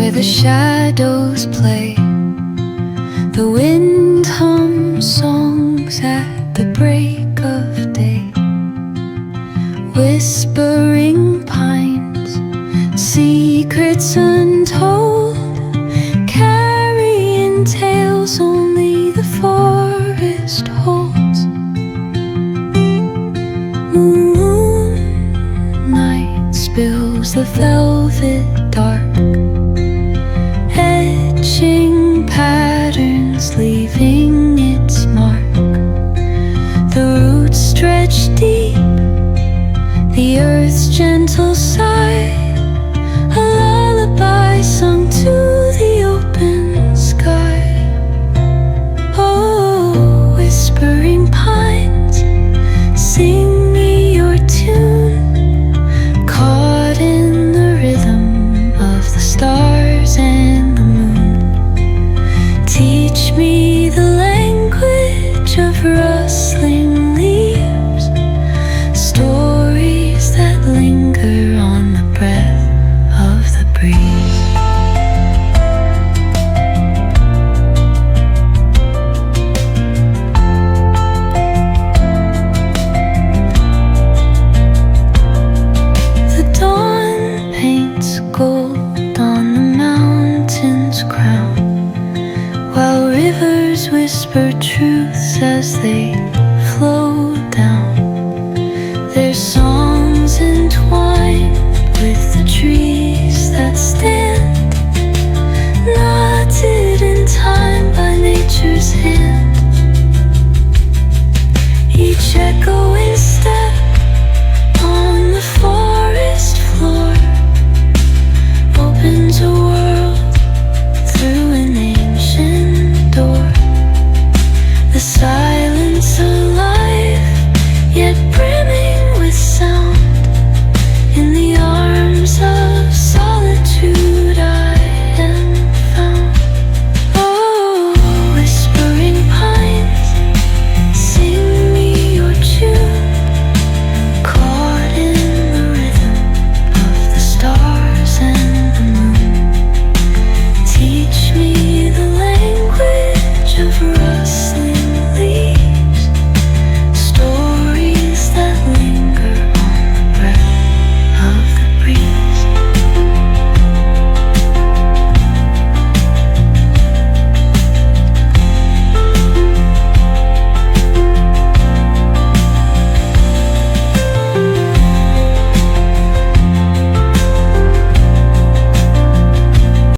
where the shadows play. The wind hums songs at the break of day. Whispering pines, secrets untold, carrying tales only the forest holds. Moonlight spills the velvet dark, etching patterns, leaving its mark. The roots stretch deep, the earth's gentle sigh, a lullaby sung to the open sky. Oh, whispering pines, sing me your tune, caught in the rhythm of the stars and the moon. Teach me the language of rustling leaves, stories that linger on the breath of the breeze. The dawn paints gold on the mountain's crown, while rivers whisper truths as they flow